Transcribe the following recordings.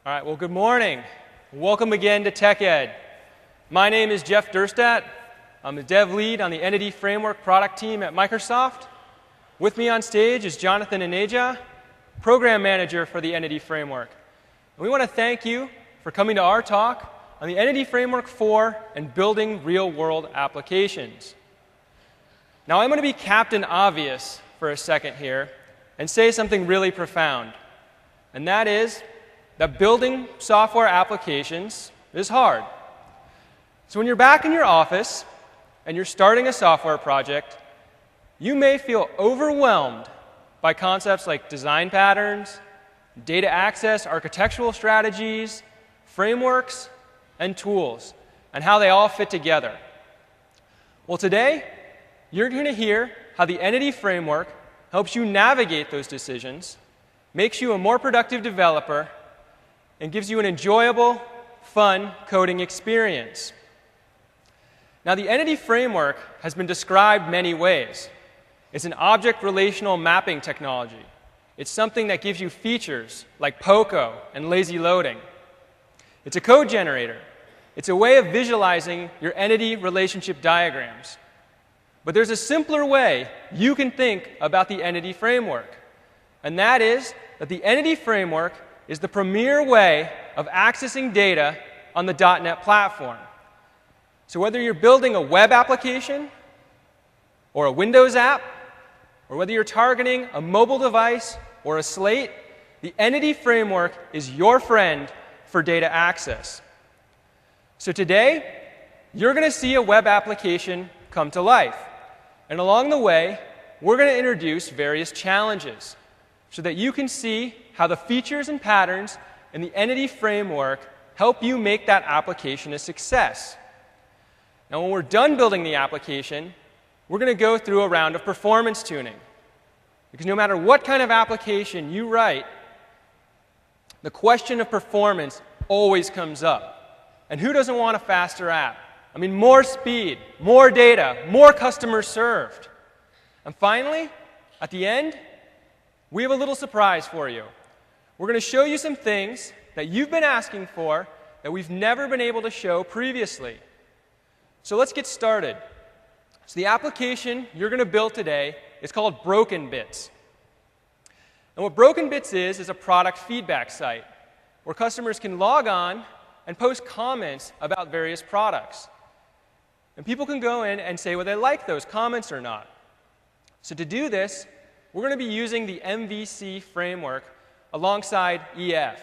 All right, well, good morning. Welcome again to Tech Ed. My name is Jeff Durstadt. I'm the dev lead on the Entity Framework product team at Microsoft. With me on stage is Jonathan Ineja, program manager for the Entity Framework. And we want to thank you for coming to our talk on the Entity Framework 4 and building real-world applications. Now, I'm going to be Captain Obvious for a second here and say something really profound, and that is that building software applications is hard. So when you're back in your office and you're starting a software project, you may feel overwhelmed by concepts like design patterns, data access, architectural strategies, frameworks, and tools, and how they all fit together. Well, today, you're going to hear how the Entity Framework helps you navigate those decisions, makes you a more productive developer, and gives you an enjoyable, fun coding experience. Now, the Entity Framework has been described many ways. It's an object relational mapping technology. It's something that gives you features like POCO and lazy loading. It's a code generator. It's a way of visualizing your entity relationship diagrams. But there's a simpler way you can think about the Entity Framework, and that is that the Entity Framework is the premier way of accessing data on the .NET platform. So whether you're building a web application or a Windows app, or whether you're targeting a mobile device or a slate, the Entity Framework is your friend for data access. So today, you're going to see a web application come to life. And along the way, we're going to introduce various challenges so that you can see how the features and patterns in the Entity Framework help you make that application a success. Now, when we're done building the application, we're going to go through a round of performance tuning. Because no matter what kind of application you write, the question of performance always comes up. And who doesn't want a faster app? I mean, more speed, more data, more customers served. And finally, at the end, we have a little surprise for you. We're going to show you some things that you've been asking for that we've never been able to show previously. So let's get started. So the application you're going to build today is called Broken Bits. And what Broken Bits is a product feedback site where customers can log on and post comments about various products. And people can go in and say whether they like those comments or not. So to do this, we're going to be using the MVC framework alongside EF.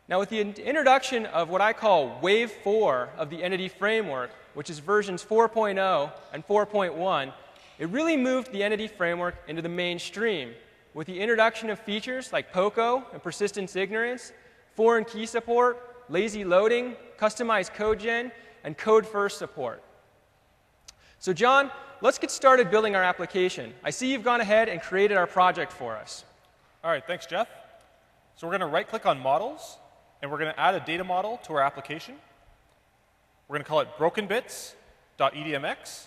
Now, with the introduction of what I call Wave 4 of the Entity Framework, which is versions 4.0 and 4.1, it really moved the Entity Framework into the mainstream with the introduction of features like POCO and persistence ignorance, foreign key support, lazy loading, customized code gen, and code-first support. So John, let's get started building our application. I see you've gone ahead and created our project for us. All right, thanks, Jeff. So we're going to right-click on Models, and we're going to add a data model to our application. We're going to call it brokenbits.edmx.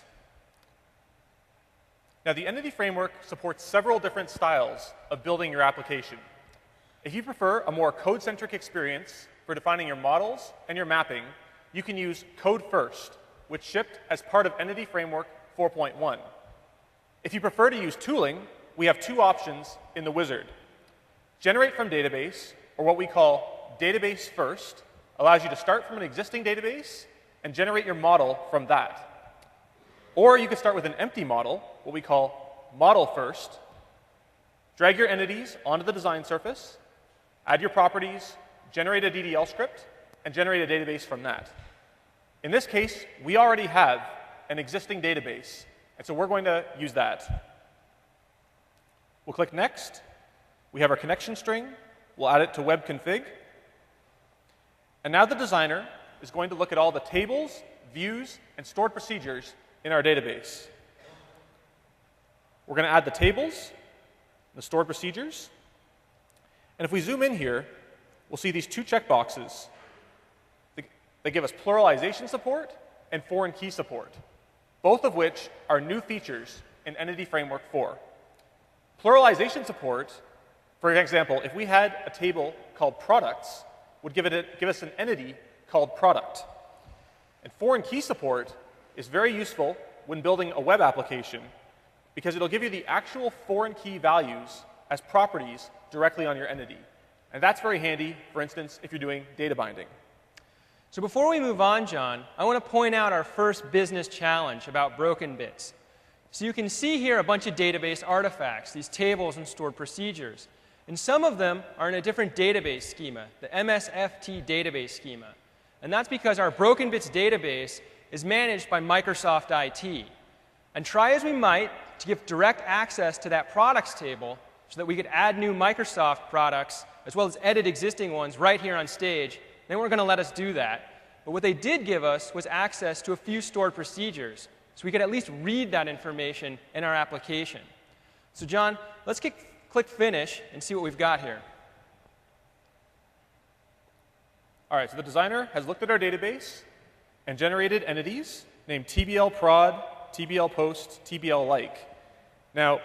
Now, the Entity Framework supports several different styles of building your application. If you prefer a more code-centric experience for defining your models and your mapping, you can use Code First, which shipped as part of Entity Framework 4.1. If you prefer to use tooling, we have two options in the wizard. Generate from database, or what we call Database First, allows you to start from an existing database and generate your model from that. Or you could start with an empty model, what we call Model First, drag your entities onto the design surface, add your properties, generate a DDL script, and generate a database from that. In this case, we already have an existing database, and so we're going to use that. We'll click Next. We have our connection string. We'll add it to web config. And now the designer is going to look at all the tables, views, and stored procedures in our database. We're going to add the tables, the stored procedures. And if we zoom in here, we'll see these two checkboxes. They give us pluralization support and foreign key support, both of which are new features in Entity Framework 4. Pluralization support, for example, if we had a table called products would give us an entity called product. And foreign key support is very useful when building a web application because it'll give you the actual foreign key values as properties directly on your entity. And that's very handy, for instance, if you're doing data binding. So before we move on, John, I want to point out our first business challenge about broken bits. So you can see here a bunch of database artifacts, these tables and stored procedures. And some of them are in a different database schema, the MSFT database schema. And that's because our broken bits database is managed by Microsoft IT. And try as we might to give direct access to that products table so that we could add new Microsoft products as well as edit existing ones right here on stage, they weren't going to let us do that. But what they did give us was access to a few stored procedures, so we could at least read that information in our application. So John, let's click Finish and see what we've got here. All right, so the designer has looked at our database and generated entities named TBL prod, TBL post, TBL like. Now,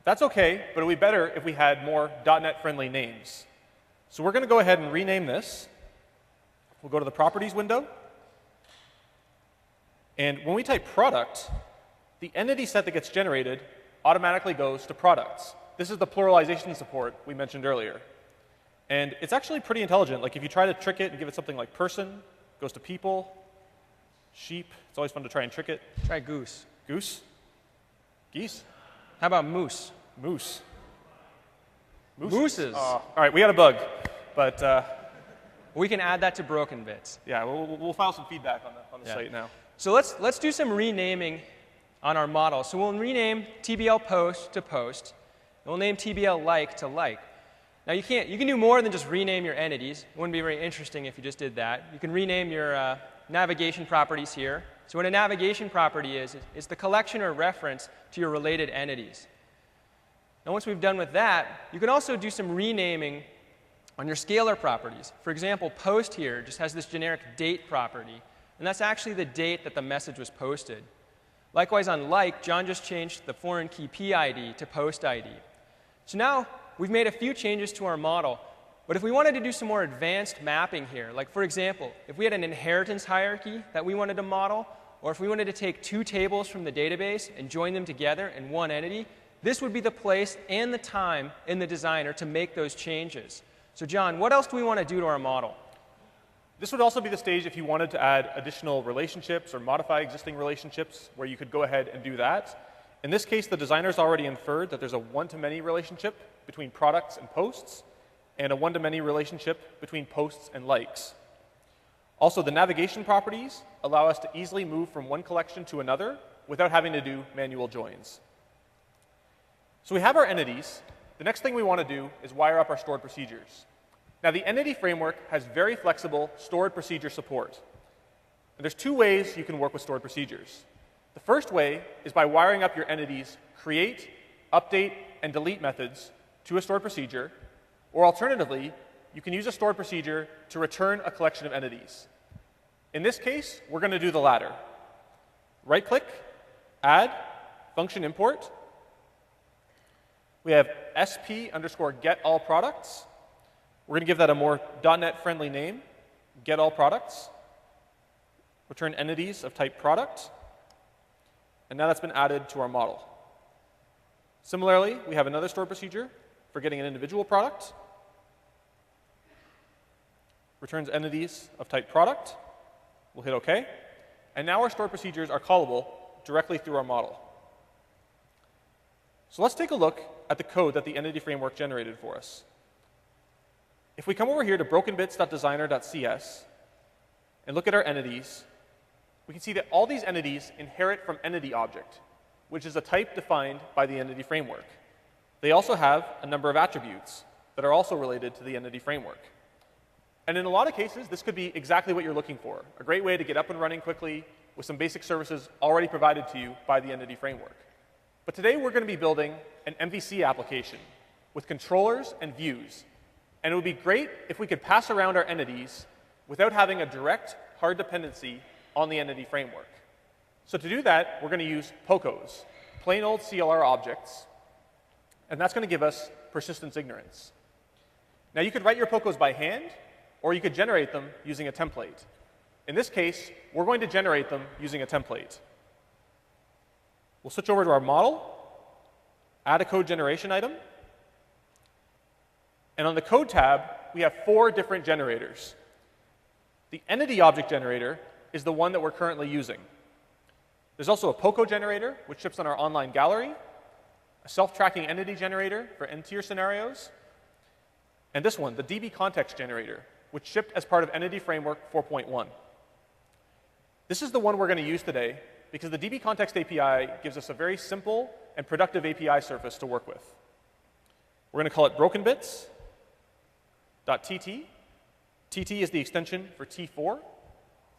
that's OK, but it would be better if we had more .NET-friendly names. So we're going to go ahead and rename this. We'll go to the Properties window. And when we type product, the entity set that gets generated automatically goes to products. This is the pluralization support we mentioned earlier. And it's actually pretty intelligent. Like if you try to trick it and give it something like person, it goes to people, sheep. It's always fun to try and trick it. Try goose. Goose? Geese? How about moose? Moose. Mooses. All right, we got a bug, but we can add that to broken bits. yeah, we'll file some feedback on the site now. So let's do some renaming on our model. So we'll rename TBL post to post, and we'll name TBL like to like. Now you can do more than just rename your entities. It wouldn't be very interesting if you just did that. You can rename your navigation properties here. So what a navigation property is the collection or reference to your related entities. Now once we've done with that, you can also do some renaming on your scalar properties. For example, post here just has this generic date property, and that's actually the date that the message was posted. Likewise on like, John just changed the foreign key PID to post ID. So now we've made a few changes to our model, but if we wanted to do some more advanced mapping here, like for example, if we had an inheritance hierarchy that we wanted to model, or if we wanted to take two tables from the database and join them together in one entity, this would be the place and the time in the designer to make those changes. So John, what else do we want to do to our model? This would also be the stage if you wanted to add additional relationships or modify existing relationships where you could go ahead and do that. In this case, the designer's already inferred that there's a one-to-many relationship between products and posts, and a one-to-many relationship between posts and likes. Also, the navigation properties allow us to easily move from one collection to another without having to do manual joins. So we have our entities. The next thing we want to do is wire up our stored procedures. Now, the entity framework has very flexible stored procedure support. And there's two ways you can work with stored procedures. The first way is by wiring up your entities create, update, and delete methods to a stored procedure, or alternatively, you can use a stored procedure to return a collection of entities. In this case, we're going to do the latter. Right-click, add, function import. We have sp_getAllProducts. We're going to give that a more .NET-friendly name, getAllProducts. Return entities of type product. And now that's been added to our model. Similarly, we have another stored procedure for getting an individual product. Returns entities of type product. We'll hit OK. And now our stored procedures are callable directly through our model. So let's take a look at the code that the entity framework generated for us. If we come over here to brokenbits.designer.cs and look at our entities, we can see that all these entities inherit from entity object, which is a type defined by the entity framework. They also have a number of attributes that are also related to the entity framework. And in a lot of cases, this could be exactly what you're looking for, a great way to get up and running quickly with some basic services already provided to you by the entity framework. But today, we're going to be building an MVC application with controllers and views. And it would be great if we could pass around our entities without having a direct hard dependency on the entity framework. So to do that, we're going to use POCOs, plain old CLR objects. And that's going to give us persistence ignorance. Now, you could write your POCOs by hand, or you could generate them using a template. In this case, we're going to generate them using a template. We'll switch over to our model, add a code generation item, and on the code tab, we have 4 different generators. The entity object generator is the one that we're currently using. There's also a POCO generator, which ships on our online gallery, a self-tracking entity generator for end-tier scenarios, and this one, the DB context generator, which shipped as part of Entity Framework 4.1. This is the one we're going to use today because the DB context API gives us a very simple and productive API surface to work with. We're going to call it brokenbits.tt. TT is the extension for T4.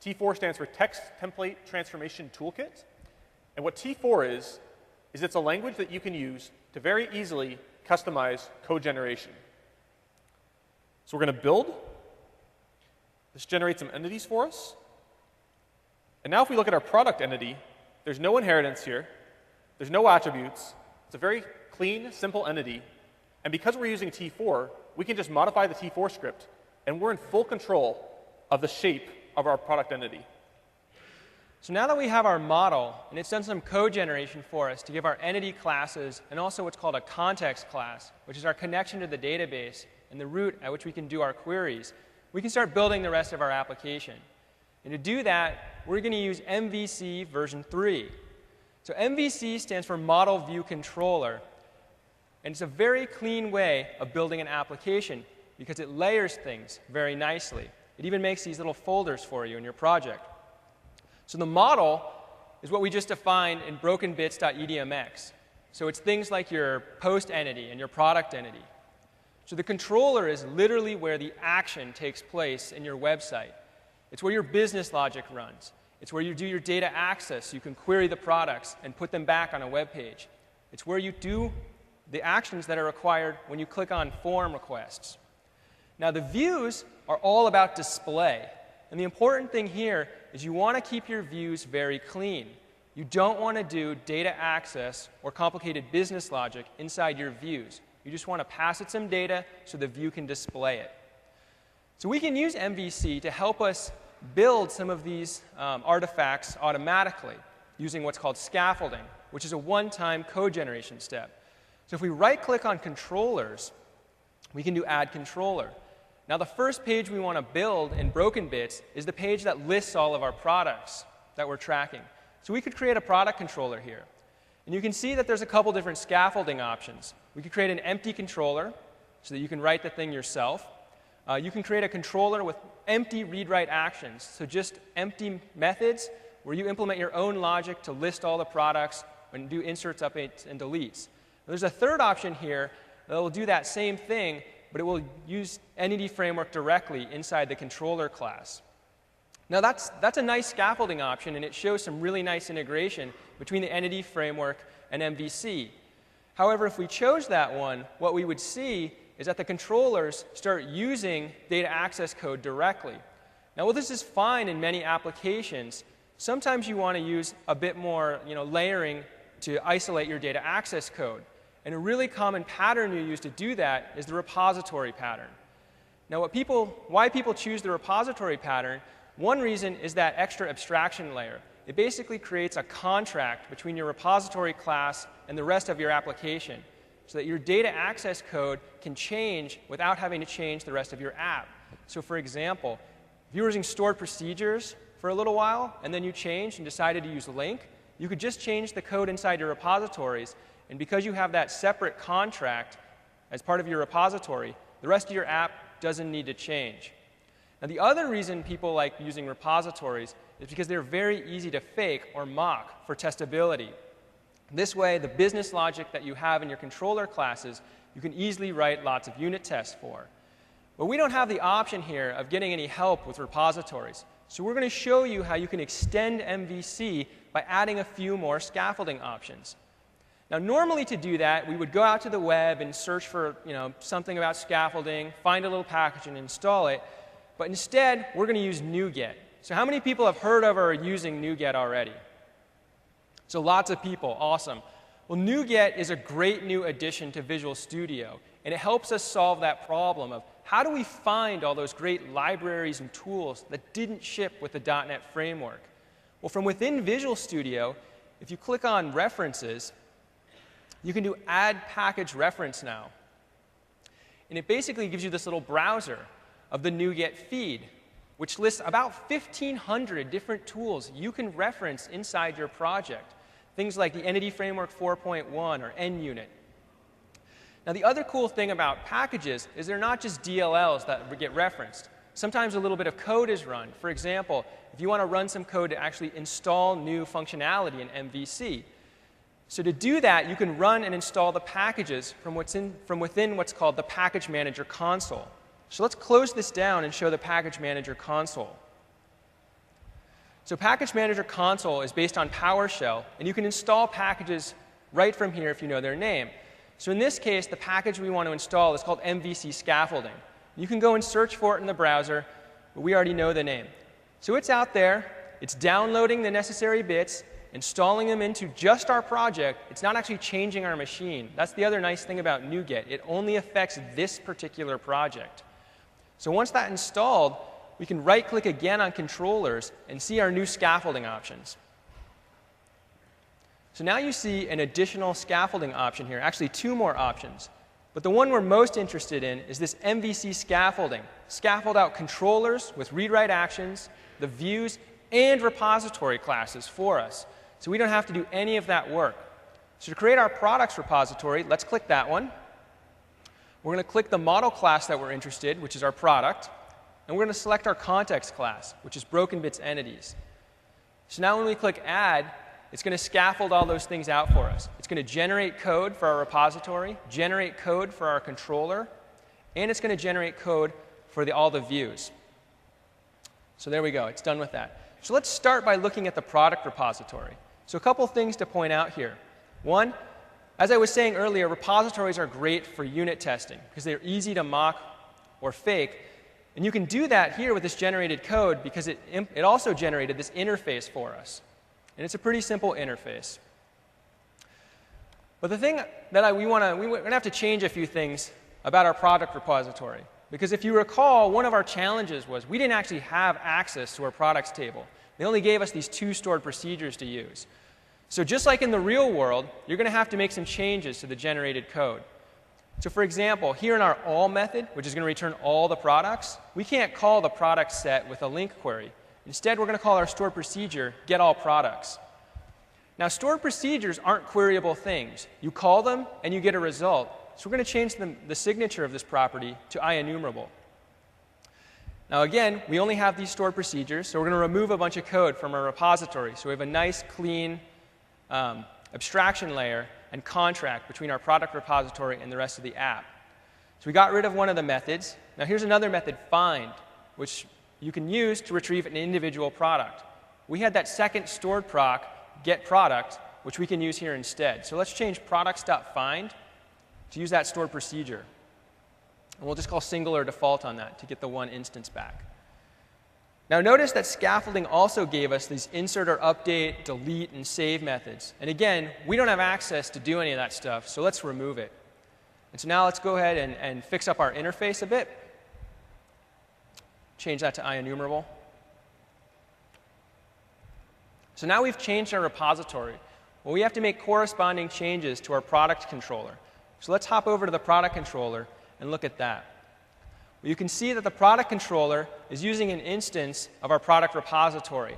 T4 stands for Text Template Transformation Toolkit. And what T4 is it's a language that you can use to very easily customize code generation. So we're going to build. This generates some entities for us. And now if we look at our product entity, there's no inheritance here. There's no attributes. It's a very clean, simple entity. And because we're using T4, we can just modify the T4 script, and we're in full control of the shape of our product entity. So now that we have our model, and it's done some code generation for us to give our entity classes and also what's called a context class, which is our connection to the database and the route at which we can do our queries, we can start building the rest of our application. And to do that, we're going to use MVC version 3. So MVC stands for Model View Controller, and it's a very clean way of building an application because it layers things very nicely. It even makes these little folders for you in your project. So the model is what we just defined in brokenbits.edmx. So it's things like your post entity and your product entity. So the controller is literally where the action takes place in your website. It's where your business logic runs. It's where you do your data access. You can query the products and put them back on a web page. It's where you do the actions that are required when you click on form requests. Now the views are all about display. And the important thing here is you want to keep your views very clean. You don't want to do data access or complicated business logic inside your views. You just want to pass it some data so the view can display it. So we can use MVC to help us build some of these artifacts automatically using what's called scaffolding, which is a one-time code generation step. So if we right-click on controllers, we can do Add Controller. Now the first page we want to build in Broken Bits is the page that lists all of our products that we're tracking. So we could create a product controller here. And you can see that there's a couple different scaffolding options. We could create an empty controller so that you can write the thing yourself. You can create a controller with empty read-write actions, so just empty methods where you implement your own logic to list all the products and do inserts, updates, and deletes. There's a third option here that will do that same thing, but it will use Entity Framework directly inside the controller class. Now that's a nice scaffolding option, and it shows some really nice integration between the Entity Framework and MVC. However, if we chose that one, what we would see is that the controllers start using data access code directly. Now, while this is fine in many applications, sometimes you want to use a bit more layering to isolate your data access code. And a really common pattern you use to do that is the repository pattern. Now, why people choose the repository pattern, one reason is that extra abstraction layer. It basically creates a contract between your repository class and the rest of your application so that your data access code can change without having to change the rest of your app. So for example, if you were using stored procedures for a little while and then you changed and decided to use LINQ, you could just change the code inside your repositories, and because you have that separate contract as part of your repository, the rest of your app doesn't need to change. Now the other reason people like using repositories is because they're very easy to fake or mock for testability. This way, the business logic that you have in your controller classes, you can easily write lots of unit tests for. But we don't have the option here of getting any help with repositories. So we're going to show you how you can extend MVC by adding a few more scaffolding options. Now, normally to do that, we would go out to the web and search for something about scaffolding, find a little package, and install it. But instead, we're going to use NuGet. So how many people have heard of or are using NuGet already? So lots of people. Awesome. Well, NuGet is a great new addition to Visual Studio, and it helps us solve that problem of how do we find all those great libraries and tools that didn't ship with the .NET framework? Well, from within Visual Studio, if you click on References, you can do Add Package Reference now. And it basically gives you this little browser of the NuGet feed, which lists about 1,500 different tools you can reference inside your project. Things like the Entity Framework 4.1 or NUnit. Now, the other cool thing about packages is they're not just DLLs that get referenced. Sometimes a little bit of code is run. For example, if you want to run some code to actually install new functionality in MVC. So to do that, you can run and install the packages from within what's called the Package Manager console. So let's close this down and show the Package Manager console. So Package Manager console is based on PowerShell, and you can install packages right from here if you know their name. So in this case, the package we want to install is called MVC Scaffolding. You can go and search for it in the browser, but we already know the name. So it's out there. It's downloading the necessary bits, installing them into just our project. It's not actually changing our machine. That's the other nice thing about NuGet. It only affects this particular project. So once that's installed, we can right-click again on controllers and see our new scaffolding options. So now you see an additional scaffolding option here, actually two more options. But the one we're most interested in is this MVC scaffolding. Scaffold out controllers with read-write actions, the views, and repository classes for us. So we don't have to do any of that work. So to create our products repository, let's click that one. We're going to click the model class that we're interested in, which is our product. And we're going to select our context class, which is Broken Bits Entities. So now when we click Add, it's going to scaffold all those things out for us. It's going to generate code for our repository, generate code for our controller, and it's going to generate code for all the views. So there we go. It's done with that. So let's start by looking at the product repository. So a couple things to point out here. One, as I was saying earlier, repositories are great for unit testing because they're easy to mock or fake. And you can do that here with this generated code because it also generated this interface for us. And it's a pretty simple interface. But the thing that we're going to have to change a few things about our product repository. Because if you recall, one of our challenges was we didn't actually have access to our products table. They only gave us these two stored procedures to use. So just like in the real world, you're going to have to make some changes to the generated code. So for example, here in our all method, which is going to return all the products, we can't call the product set with a link query. Instead, we're going to call our stored procedure getAllProducts. Now, stored procedures aren't queryable things. You call them, and you get a result. So we're going to change the signature of this property to IEnumerable. Now, again, we only have these stored procedures, so we're going to remove a bunch of code from our repository. So we have a nice, clean abstraction layer and contract between our product repository and the rest of the app. So we got rid of one of the methods. Now, here's another method, find, which you can use to retrieve an individual product. We had that second stored proc, getProduct, which we can use here instead. So let's change products.find to use that stored procedure. And we'll just call single or default on that to get the one instance back. Now notice that scaffolding also gave us these insert or update, delete, and save methods. And again, we don't have access to do any of that stuff, so let's remove it. And so now let's go ahead and fix up our interface a bit. Change that to IEnumerable. So now we've changed our repository. Well, we have to make corresponding changes to our product controller. So let's hop over to the product controller and look at that. Well, you can see that the product controller is using an instance of our product repository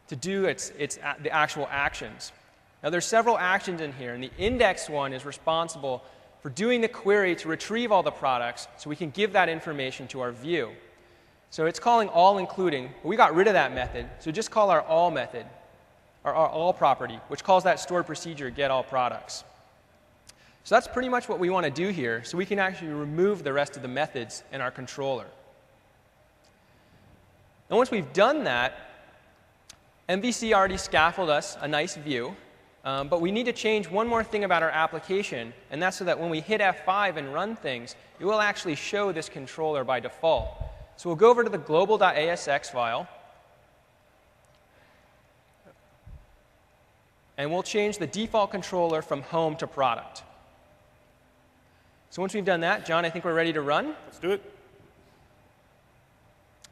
to do the actual actions. Now, there's several actions in here, and the index one is responsible for doing the query to retrieve all the products so we can give that information to our view. So it's calling all including, but we got rid of that method, so just call our all method, our all property, which calls that stored procedure getAllProducts. So that's pretty much what we want to do here, so we can actually remove the rest of the methods in our controller. And once we've done that, MVC already scaffolded us a nice view, but we need to change one more thing about our application, and that's so that when we hit F5 and run things, it will actually show this controller by default. So we'll go over to the global.asx file, and we'll change the default controller from home to product. So once we've done that, John, I think we're ready to run. Let's do it.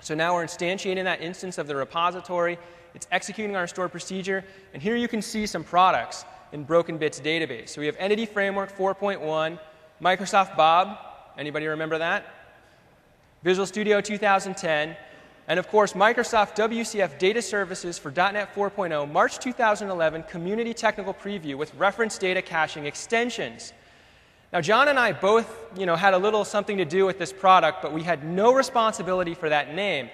So now we're instantiating that instance of the repository. It's executing our stored procedure. And here you can see some products in Broken Bits database. So we have Entity Framework 4.1, Microsoft Bob. Anybody remember that? Visual Studio 2010. And of course, Microsoft WCF Data Services for .NET 4.0, March 2011 Community Technical Preview with reference data caching extensions. Now, John and I both, had a little something to do with this product, but we had no responsibility for that name.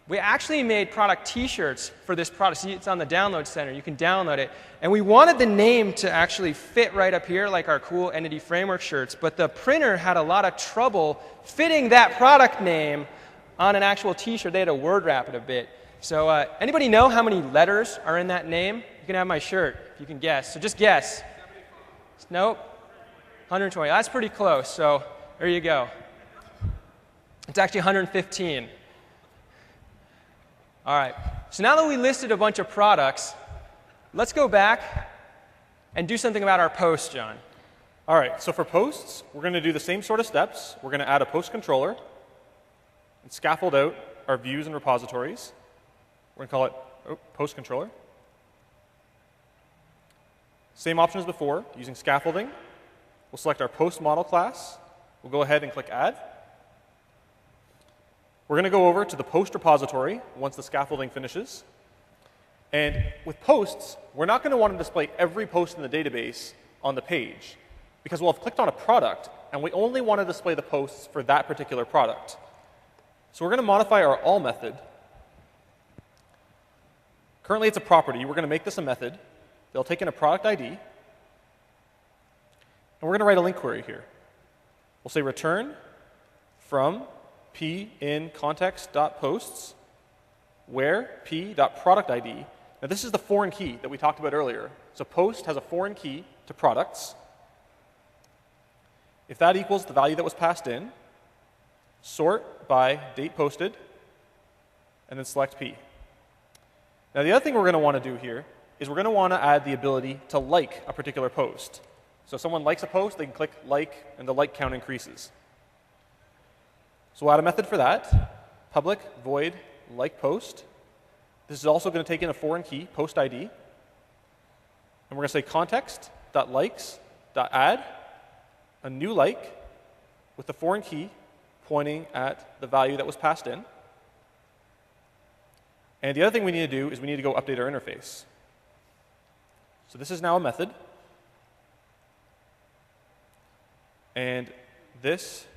We actually made product T-shirts for this product. See, it's on the Download Center. You can download it. And we wanted the name to actually fit right up here, like our cool Entity Framework shirts. But the printer had a lot of trouble fitting that product name on an actual T-shirt. They had to word wrap it a bit. So anybody know how many letters are in that name? You can have my shirt if you can guess. So just guess. Nope. 120. That's pretty close. So there you go. It's actually 115. All right. So now that we listed a bunch of products, let's go back and do something about our posts, John. All right. So for posts, we're going to do the same sort of steps. We're going to add a post controller and scaffold out our views and repositories. We're going to call it post controller. Same option as before, using scaffolding. We'll select our post model class. We'll go ahead and click add. We're going to go over to the post repository once the scaffolding finishes. And with posts, we're not going to want to display every post in the database on the page, because we'll have clicked on a product, and we only want to display the posts for that particular product. So we're going to modify our all method. Currently, it's a property. We're going to make this a method. They'll take in a product ID. And we're going to write a link query here. We'll say return from p in context.posts where p.productID. Now, this is the foreign key that we talked about earlier. So post has a foreign key to products. If that equals the value that was passed in, sort by date posted, and then select P. Now, the other thing we're going to want to do here is we're going to want to add the ability to like a particular post. So if someone likes a post, they can click like, and the like count increases. So we'll add a method for that, public void like post. This is also going to take in a foreign key, post ID. And we're going to say context.likes.add a new like with the foreign key pointing at the value that was passed in. And the other thing we need to do is we need to go update our interface. So this is now a method. And this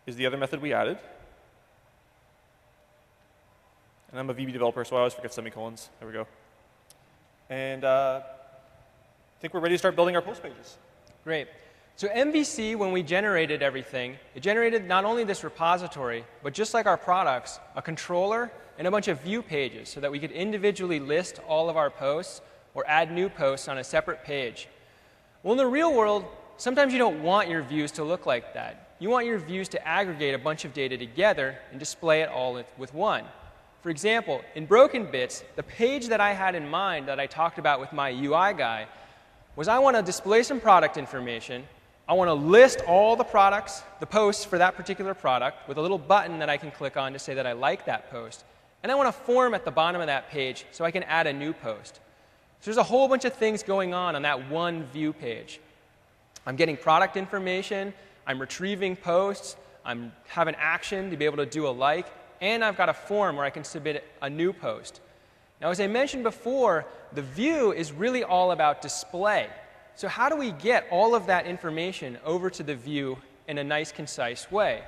is the other method we added. And I'm a VB developer, so I always forget semicolons. There we go. And I think we're ready to start building our post pages. Great. So MVC, when we generated everything, it generated not only this repository, but just like our products, a controller and a bunch of view pages so that we could individually list all of our posts or add new posts on a separate page. Well, in the real world, sometimes you don't want your views to look like that. You want your views to aggregate a bunch of data together and display it all with one. For example, in Broken Bits, the page that I had in mind that I talked about with my UI guy was I want to display some product information. I want to list all the products, the posts for that particular product with a little button that I can click on to say that I like that post. And I want a form at the bottom of that page so I can add a new post. So there's a whole bunch of things going on that one view page. I'm getting product information, I'm retrieving posts, I'm having action to be able to do a like, and I've got a form where I can submit a new post. Now, as I mentioned before, the view is really all about display. So how do we get all of that information over to the view in a nice, concise way?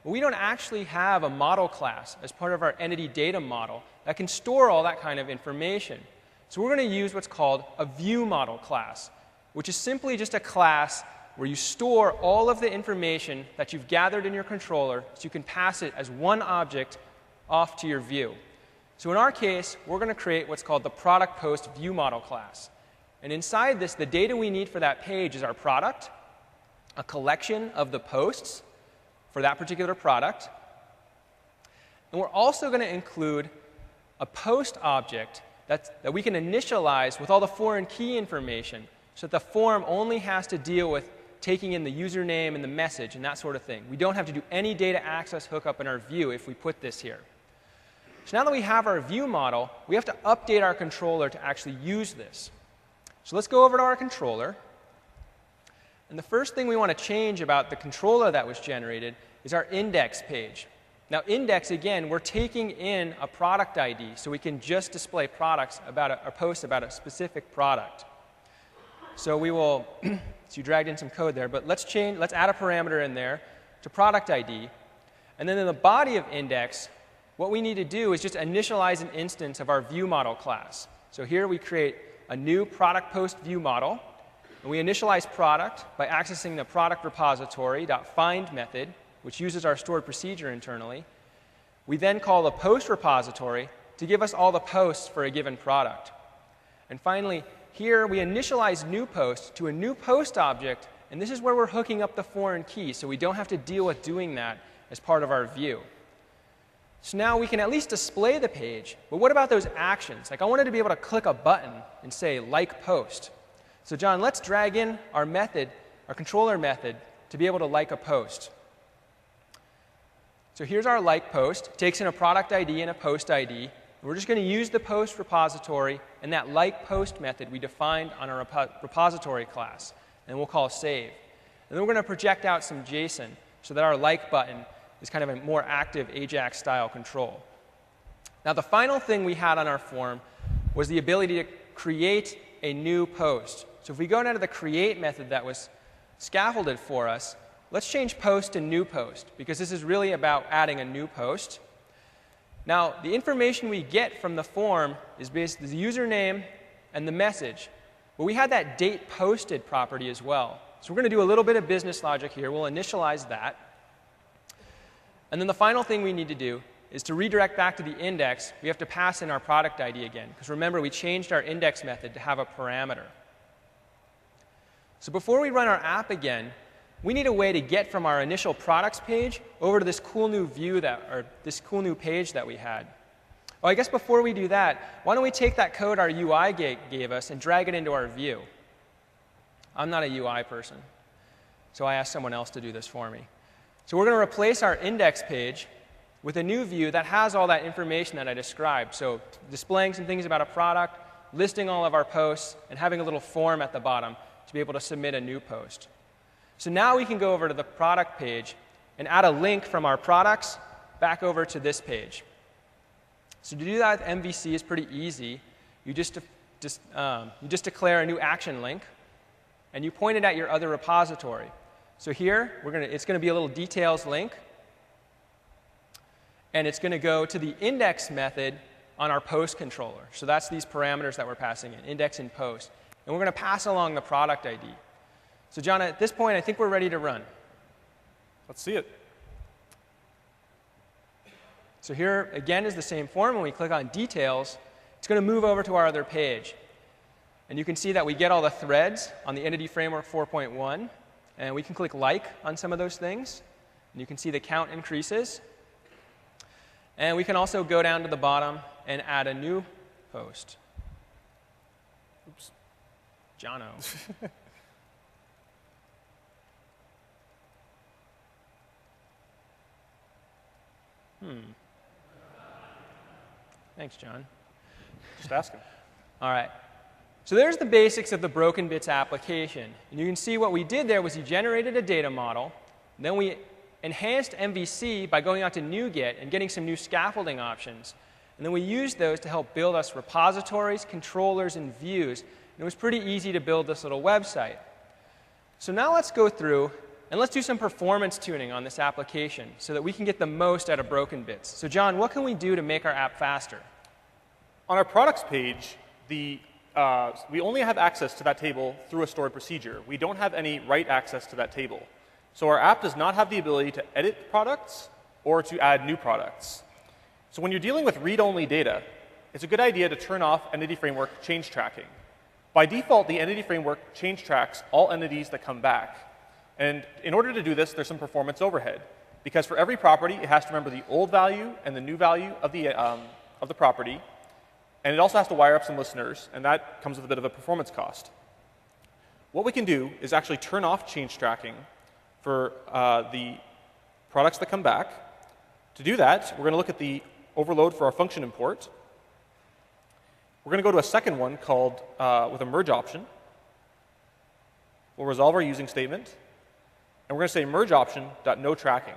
Well, we don't actually have a model class as part of our entity data model that can store all that kind of information. So we're going to use what's called a view model class, which is simply just a class where you store all of the information that you've gathered in your controller so you can pass it as one object off to your view. So in our case, we're going to create what's called the product post view model class. And inside this, the data we need for that page is our product, a collection of the posts for that particular product. And we're also going to include a post object that we can initialize with all the foreign key information so that the form only has to deal with taking in the username and the message and that sort of thing. We don't have to do any data access hookup in our view if we put this here. So now that we have our view model, we have to update our controller to actually use this. So let's go over to our controller. And the first thing we want to change about the controller that was generated is our index page. Now, index, again, we're taking in a product ID, so we can just display products about or posts about a specific product. So we will, so you dragged in some code there, but let's add a parameter in there to product ID. And then in the body of index, what we need to do is just initialize an instance of our view model class. So here we create a new product post view model, and we initialize product by accessing the product repository.find method, which uses our stored procedure internally. We then call the post repository to give us all the posts for a given product. And finally, here we initialize new post to a new post object, and this is where we're hooking up the foreign key, so we don't have to deal with doing that as part of our view. So now we can at least display the page, but what about those actions? Like I wanted to be able to click a button and say like post. So John, let's drag in our method, our controller method, to be able to like a post. So here's our like post. It takes in a product ID and a post ID. And we're just going to use the post repository and that like post method we defined on our repository class, and we'll call save. And then we're going to project out some JSON so that our like button is kind of a more active AJAX-style control. Now, the final thing we had on our form was the ability to create a new post. So if we go down to the create method that was scaffolded for us, let's change post to new post, because this is really about adding a new post. Now, the information we get from the form is basically the username and the message. But we had that date posted property as well. So we're going to do a little bit of business logic here. We'll initialize that. And then the final thing we need to do is to redirect back to the index. We have to pass in our product ID again, because remember, we changed our index method to have a parameter. So before we run our app again, we need a way to get from our initial products page over to this cool new view or this cool new page that we had. Oh, I guess before we do that, why don't we take that code our UI gave us and drag it into our view? I'm not a UI person, so I asked someone else to do this for me. So we're going to replace our index page with a new view that has all that information that I described. So displaying some things about a product, listing all of our posts, and having a little form at the bottom to be able to submit a new post. So now we can go over to the product page and add a link from our products back over to this page. So to do that with MVC is pretty easy. You just declare a new action link, and you point it at your other repository. So here, it's going to be a little details link, and it's going to go to the index method on our post controller. So that's these parameters that we're passing in, index and post. And we're going to pass along the product ID. So John, at this point, I think we're ready to run. Let's see it. So here, again, is the same form. When we click on details, it's going to move over to our other page. And you can see that we get all the threads on the Entity Framework 4.1. And we can click like on some of those things. And you can see the count increases. And we can also go down to the bottom and add a new post. Oops. Jono. Thanks, John. Just ask him. All right. So there's the basics of the Broken Bits application. And you can see what we did there was we generated a data model. Then we enhanced MVC by going out to NuGet and getting some new scaffolding options. And then we used those to help build us repositories, controllers, and views. And it was pretty easy to build this little website. So now let's go through and let's do some performance tuning on this application so that we can get the most out of Broken Bits. So John, what can we do to make our app faster? On our products page, we only have access to that table through a stored procedure. We don't have any write access to that table. So our app does not have the ability to edit products or to add new products. So when you're dealing with read-only data, it's a good idea to turn off Entity Framework change tracking. By default, the Entity Framework change tracks all entities that come back. And in order to do this, there's some performance overhead. Because for every property, it has to remember the old value and the new value of the property. And it also has to wire up some listeners, and that comes with a bit of a performance cost. what we can do is actually turn off change tracking for the products that come back. To do that, we're going to look at the overload for our function import. We're going to go to a second one called with a merge option. We'll resolve our using statement, and we're going to say merge option.no tracking.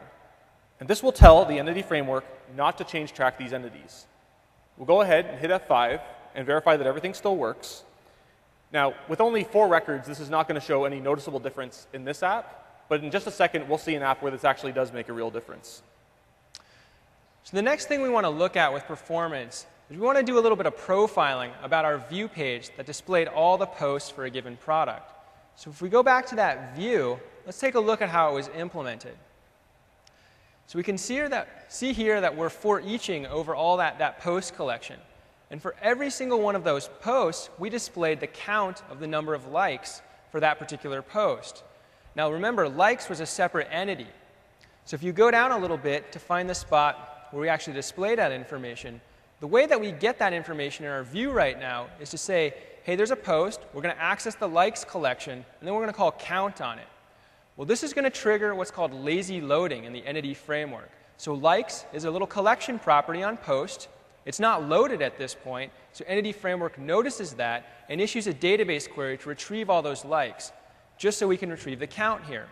And this will tell the entity framework not to change track these entities. We'll go ahead and hit F5 and verify that everything still works. Now, with only 4 records, this is not going to show any noticeable difference in this app, but in just a second, we'll see an app where this actually does make a real difference. So the next thing we want to look at with performance is we want to do a little bit of profiling about our view page that displayed all the posts for a given product. So if we go back to that view, let's take a look at how it was implemented. So we can see here that we're for eaching over all that post collection. And for every single one of those posts, we displayed the count of the number of likes for that particular post. Now remember, likes was a separate entity. So if you go down a little bit to find the spot where we actually display that information, the way that we get that information in our view right now is to say, hey, there's a post, we're going to access the likes collection, and then we're going to call count on it. Well, this is going to trigger what's called lazy loading in the entity framework. So likes is a little collection property on post. It's not loaded at this point, so entity framework notices that and issues a database query to retrieve all those likes, just so we can retrieve the count here.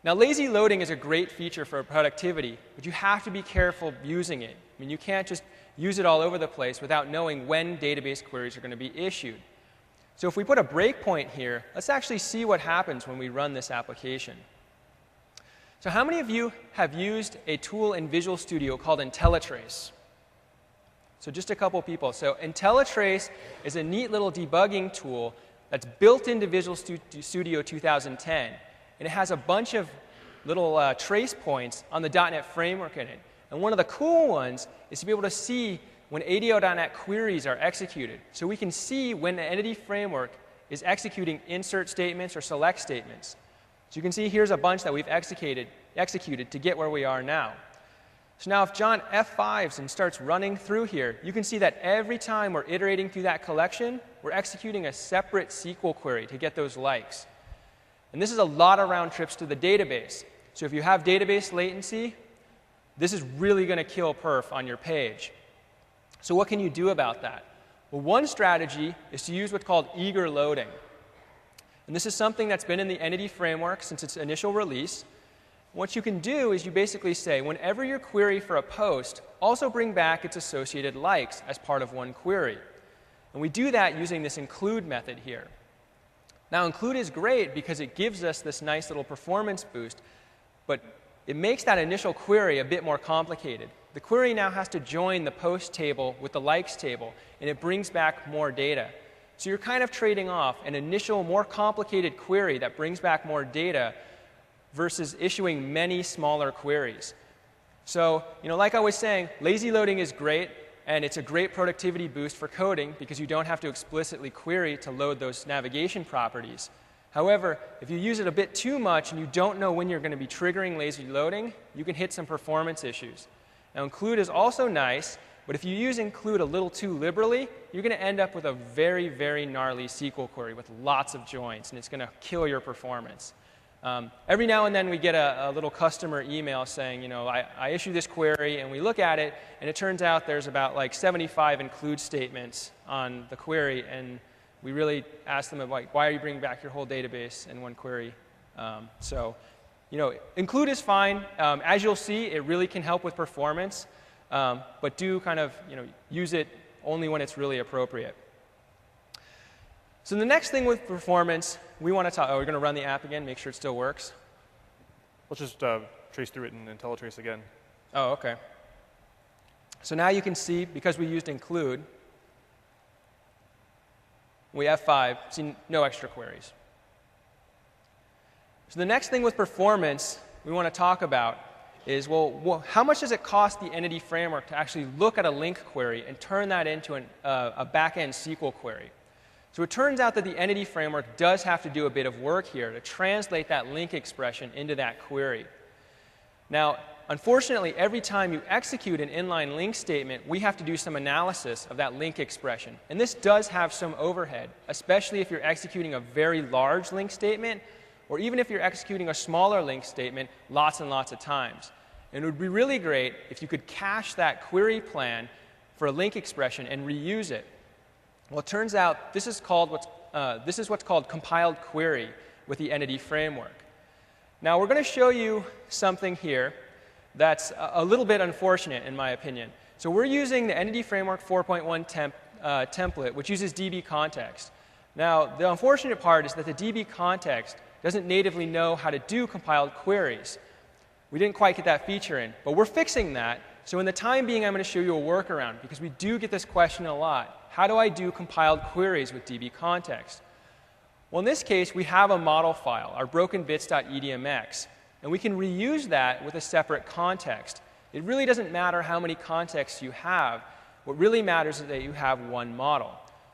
Now, lazy loading is a great feature for productivity, but you have to be careful using it. I mean, you can't just use it all over the place without knowing when database queries are going to be issued. So if we put a breakpoint here, let's actually see what happens when we run this application. So how many of you have used a tool in Visual Studio called IntelliTrace? So just a couple people. So IntelliTrace is a neat little debugging tool that's built into Visual Studio 2010. And it has a bunch of little trace points on the .NET framework in it. And one of the cool ones is to be able to see when ADO.NET queries are executed. So we can see when the entity framework is executing insert statements or select statements. So you can see here's a bunch that we've executed to get where we are now. So now if John F5s and starts running through here, you can see that every time we're iterating through that collection, we're executing a separate SQL query to get those likes. And this is a lot of round trips to the database. So if you have database latency, this is really going to kill perf on your page. So what can you do about that? Well, one strategy is to use what's called eager loading. And this is something that's been in the entity framework since its initial release. What you can do is you basically say, whenever your query for a post, also bring back its associated likes as part of one query. And we do that using this include method here. Now, include is great because it gives us this nice little performance boost, but it makes that initial query a bit more complicated. The query now has to join the post table with the likes table, and it brings back more data. So you're kind of trading off an initial, more complicated query that brings back more data versus issuing many smaller queries. So, like I was saying, lazy loading is great, and it's a great productivity boost for coding because you don't have to explicitly query to load those navigation properties. However, if you use it a bit too much and you don't know when you're going to be triggering lazy loading, you can hit some performance issues. Now, include is also nice, but if you use include a little too liberally, you're going to end up with a very, very gnarly SQL query with lots of joins, and it's going to kill your performance. Every now and then we get a little customer email saying, I issue this query, and we look at it, and it turns out there's about like 75 include statements on the query, and we really ask them, like, why are you bringing back your whole database in one query? Include is fine. As you'll see, it really can help with performance, but do kind of use it only when it's really appropriate. So the next thing with performance, we want to talk. We're going to run the app again, make sure it still works. Let's just trace through it in IntelliTrace again. Oh, OK. So now you can see, because we used include, we F5, see no extra queries. So the next thing with performance we want to talk about is, well, how much does it cost the entity framework to actually look at a link query and turn that into a back-end SQL query? So it turns out that the entity framework does have to do a bit of work here to translate that link expression into that query. Now, Unfortunately, every time you execute an inline link statement, we have to do some analysis of that link expression. And this does have some overhead, especially if you're executing a very large link statement, or even if you're executing a smaller link statement lots and lots of times. And it would be really great if you could cache that query plan for a link expression and reuse it. Well, it turns out this is what's called compiled query with the Entity Framework. Now, we're going to show you something here that's a little bit unfortunate, in my opinion. So we're using the Entity Framework 4.1 template, which uses DB context. Now, the unfortunate part is that the DB context doesn't natively know how to do compiled queries. We didn't quite get that feature in, but we're fixing that. So in the time being, I'm going to show you a workaround, because we do get this question a lot. How do I do compiled queries with DB context? Well, in this case, we have a model file, our brokenbits.edmx, and we can reuse that with a separate context. It really doesn't matter how many contexts you have. What really matters is that you have one model.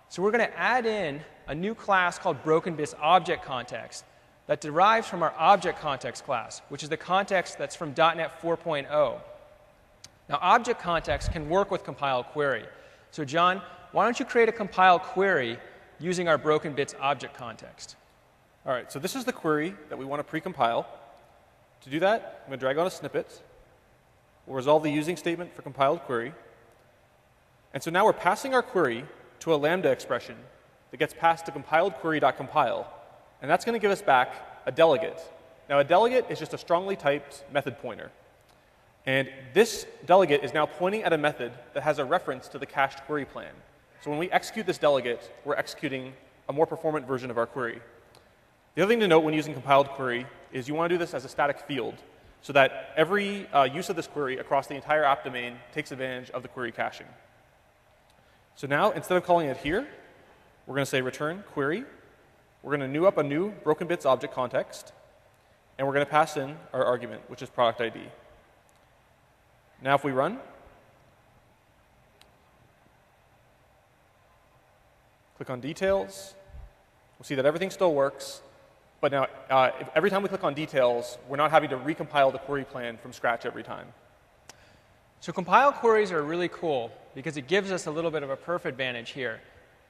So we're going to add in a new class called brokenbits_object_context that derives from our object context class, which is the context that's from .NET 4.0. Now, object context can work with compiled query. So John, why don't you create a compiled query using our broken bits object context? All right, so this is the query that we want to precompile. To do that, I'm going to drag on a snippet. We'll resolve the using statement for compiled query. And so now we're passing our query to a Lambda expression that gets passed to compiledquery.compile. And that's going to give us back a delegate. Now, a delegate is just a strongly typed method pointer. And this delegate is now pointing at a method that has a reference to the cached query plan. So when we execute this delegate, we're executing a more performant version of our query. The other thing to note when using compiled query is you want to do this as a static field so that every use of this query across the entire app domain takes advantage of the query caching. So now, instead of calling it here, we're going to say return query. We're going to new up a new broken bits object context, and we're going to pass in our argument, which is product ID. Now if we run, click on details, we'll see that everything still works. But now, every time we click on details, we're not having to recompile the query plan from scratch every time. So compiled queries are really cool because it gives us a little bit of a perf advantage here.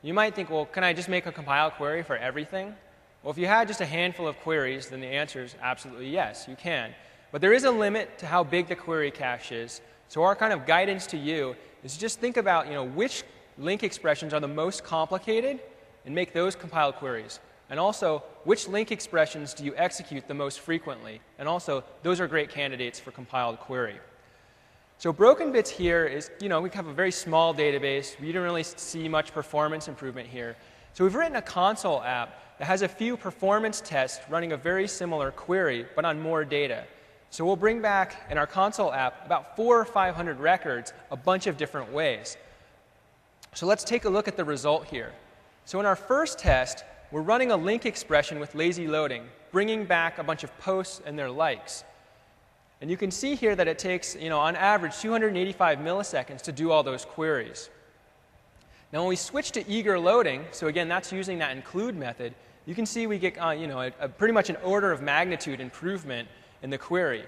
You might think, well, can I just make a compiled query for everything? Well, if you had just a handful of queries, then the answer is absolutely yes, you can. But there is a limit to how big the query cache is. So our kind of guidance to you is to just think about which link expressions are the most complicated and make those compiled queries. And also, which link expressions do you execute the most frequently? And also, those are great candidates for compiled query. So broken bits here is, we have a very small database. We didn't really see much performance improvement here. So we've written a console app that has a few performance tests running a very similar query, but on more data. So we'll bring back in our console app about 400 or 500 records a bunch of different ways. So let's take a look at the result here. So in our first test, we're running a link expression with lazy loading, bringing back a bunch of posts and their likes. And you can see here that it takes, on average, 285 milliseconds to do all those queries. Now, when we switch to eager loading, so again, that's using that include method, you can see we get, pretty much an order of magnitude improvement in the query.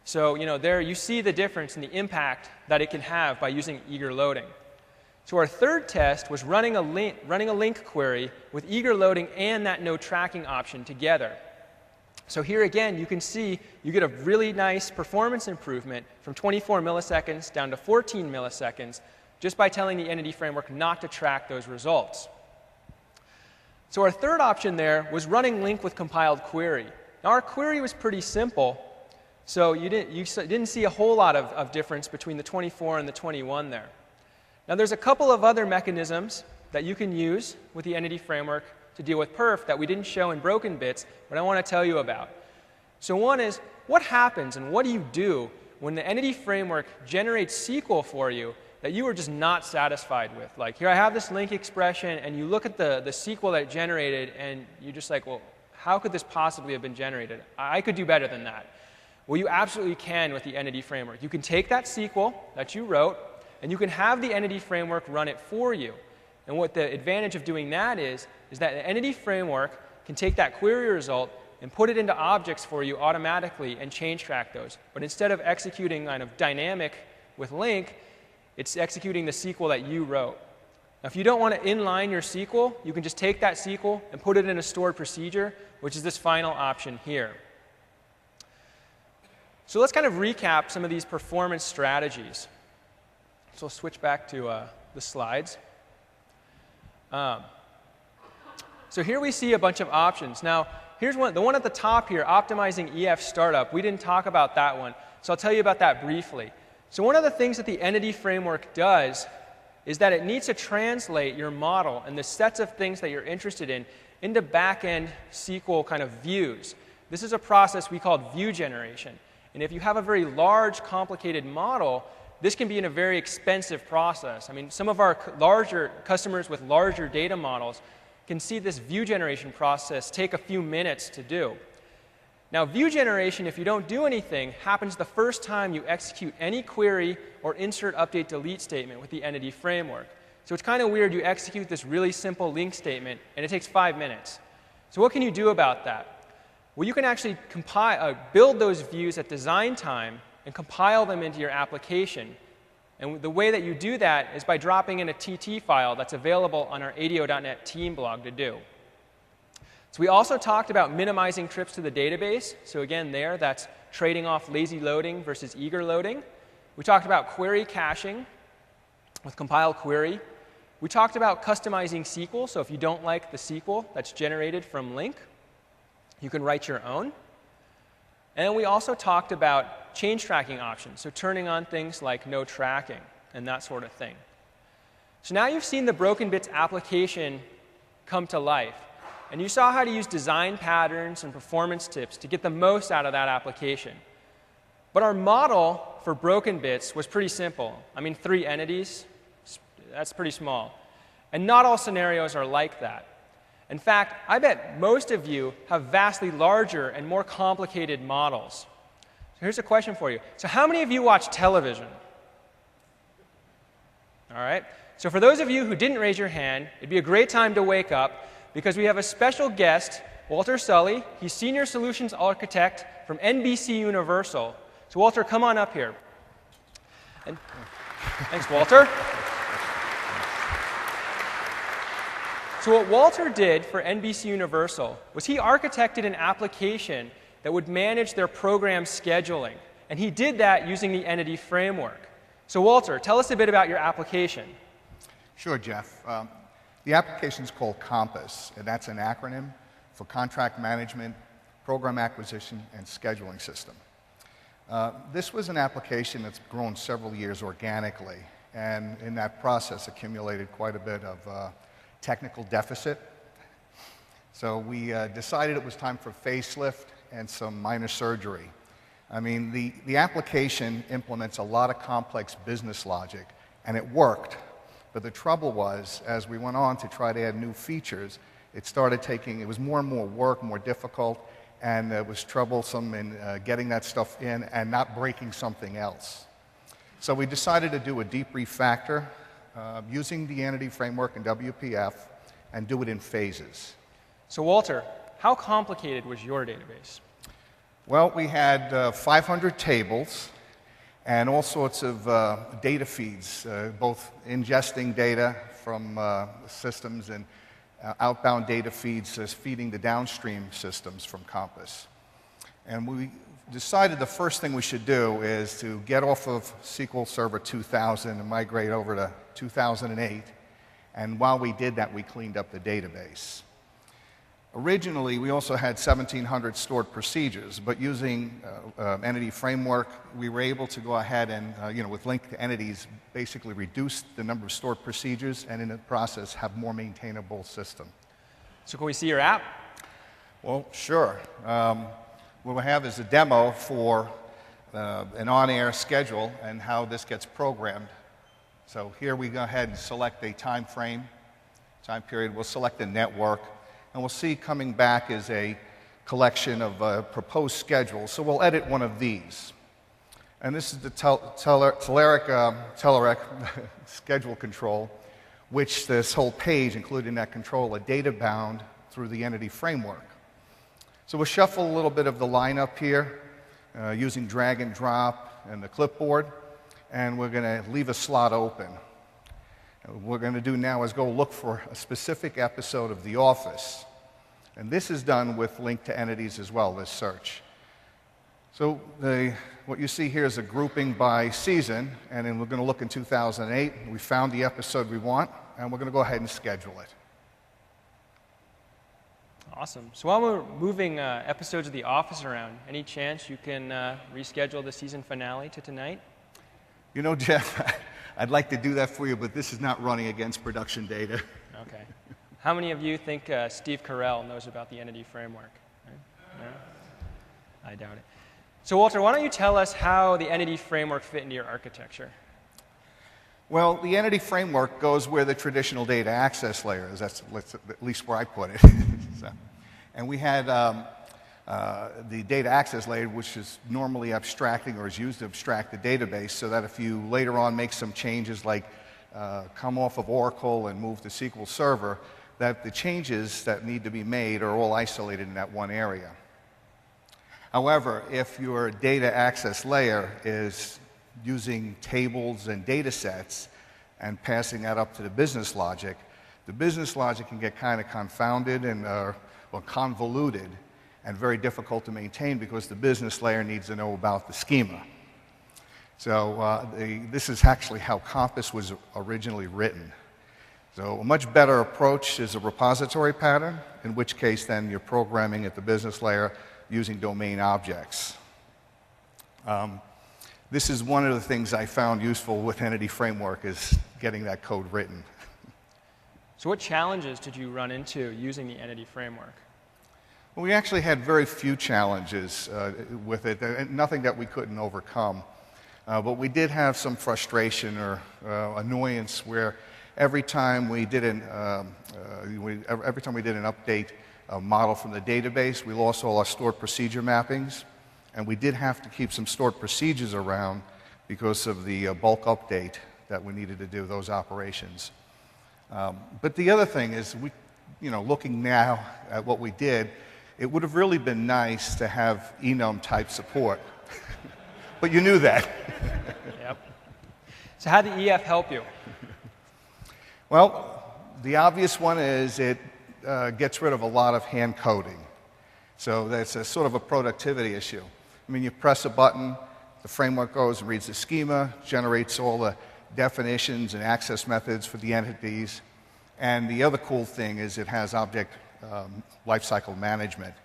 So, there you see the difference in the impact that it can have by using eager loading. So our third test was running a link query with eager loading and that no tracking option together. So here again, you can see you get a really nice performance improvement from 24 milliseconds down to 14 milliseconds just by telling the Entity Framework not to track those results. So our third option there was running link with compiled query. Now our query was pretty simple, so you didn't see a whole lot of difference between the 24 and the 21 there. Now there's a couple of other mechanisms that you can use with the Entity Framework to deal with perf that we didn't show in broken bits, but I want to tell you about. So one is, what happens and what do you do when the Entity Framework generates SQL for you that you are just not satisfied with? Like, here I have this link expression, and you look at the SQL that it generated, and you're just like, well, how could this possibly have been generated? I could do better than that. Well, you absolutely can with the Entity Framework. You can take that SQL that you wrote, and you can have the Entity Framework run it for you. And what the advantage of doing that is that the Entity Framework can take that query result, and put it into objects for you automatically and change track those. But instead of executing kind of dynamic with LINQ, it's executing the SQL that you wrote. Now, if you don't want to inline your SQL, you can just take that SQL and put it in a stored procedure, which is this final option here. So let's kind of recap some of these performance strategies. So we'll switch back to the slides. So here we see a bunch of options. Now, here's one, the one at the top here, optimizing EF startup. We didn't talk about that one, so I'll tell you about that briefly. So one of the things that the entity framework does is that it needs to translate your model and the sets of things that you're interested in into back-end SQL kind of views. This is a process we call view generation. And if you have a very large, complicated model, this can be a very expensive process. I mean, some of our larger customers with larger data models can see this view generation process take a few minutes to do. Now, view generation, if you don't do anything, happens the first time you execute any query or insert, update, delete statement with the entity framework. So it's kind of weird. You execute this really simple LINQ statement, and it takes 5 minutes. So what can you do about that? Well, you can actually build those views at design time and compile them into your application. And the way that you do that is by dropping in a TT file that's available on our ADO.NET team blog to do. So we also talked about minimizing trips to the database. So again, that's trading off lazy loading versus eager loading. We talked about query caching with compile query. We talked about customizing SQL. So if you don't like the SQL that's generated from LINQ, you can write your own. And we also talked about change tracking options, so turning on things like no tracking and that sort of thing. So now you've seen the Broken Bits application come to life. And you saw how to use design patterns and performance tips to get the most out of that application. But our model for Broken Bits was pretty simple. I mean, 3 entities, that's pretty small. And not all scenarios are like that. In fact, I bet most of you have vastly larger and more complicated models. So here's a question for you. So how many of you watch television? All right. So for those of you who didn't raise your hand, it'd be a great time to wake up, because we have a special guest, Walter Sully. He's Senior Solutions Architect from NBC Universal. So Walter, come on up here. And thanks, Walter. So what Walter did for NBC Universal was he architected an application that would manage their program scheduling. And he did that using the entity framework. So Walter, tell us a bit about your application. Sure, Jeff. The application is called Compass, and that's an acronym for Contract Management, Program Acquisition, and Scheduling System. This was an application that's grown several years organically, and in that process accumulated quite a bit of technical deficit. So we decided it was time for facelift and some minor surgery. I mean, the application implements a lot of complex business logic, and it worked. But the trouble was, as we went on to try to add new features, it was more and more work, more difficult, and it was troublesome in getting that stuff in and not breaking something else. So we decided to do a deep refactor using the entity framework and WPF and do it in phases. So Walter, how complicated was your database? Well, we had 500 tables and all sorts of data feeds, both ingesting data from systems and outbound data feeds feeding the downstream systems from Compass. And we decided the first thing we should do is to get off of SQL Server 2000 and migrate over to 2008. And while we did that, we cleaned up the database. Originally, we also had 1,700 stored procedures, but using entity framework, we were able to go ahead and, with linked entities, basically reduce the number of stored procedures and in the process have more maintainable system. So can we see your app? Well, sure. What we have is a demo for an on-air schedule and how this gets programmed. So here we go ahead and select a time period. We'll select the network. And we'll see coming back is a collection of proposed schedules. So we'll edit one of these. And this is the Telerik schedule control, which this whole page, including that control, are data bound through the entity framework. So we'll shuffle a little bit of the lineup here using drag and drop and the clipboard, and we're going to leave a slot open. What we're going to do now is go look for a specific episode of The Office. And this is done with link to entities as well, this search. So what you see here is a grouping by season, and then we're going to look in 2008. We found the episode we want, and we're going to go ahead and schedule it. Awesome. So while we're moving episodes of The Office around, any chance you can reschedule the season finale to tonight? You know, Jeff, I'd like to do that for you, but this is not running against production data. Okay. How many of you think Steve Carell knows about the entity framework? No? I doubt it. So Walter, why don't you tell us how the entity framework fit into your architecture? Well, the entity framework goes where the traditional data access layer is. That's at least where I put it. And we had the data access layer, which is normally abstracting or is used to abstract the database, so that if you later on make some changes like come off of Oracle and move to SQL Server, that the changes that need to be made are all isolated in that one area. However, if your data access layer is using tables and data sets and passing that up to the business logic can get kind of confounded and convoluted and very difficult to maintain because the business layer needs to know about the schema. So this is actually how Compass was originally written. So a much better approach is a repository pattern, in which case then you're programming at the business layer using domain objects. This is one of the things I found useful with Entity Framework is getting that code written. So what challenges did you run into using the Entity Framework? Well, we actually had very few challenges with it, nothing that we couldn't overcome. But we did have some frustration or annoyance where every time we did an update model from the database, we lost all our stored procedure mappings, and we did have to keep some stored procedures around because of the bulk update that we needed to do those operations. But the other thing is, looking now at what we did, it would have really been nice to have enum type support, but you knew that. Yep. So how did EF help you? Well, the obvious one is it gets rid of a lot of hand coding. So that's a sort of a productivity issue. I mean, you press a button, the framework goes and reads the schema, generates all the definitions and access methods for the entities. And the other cool thing is it has object lifecycle management.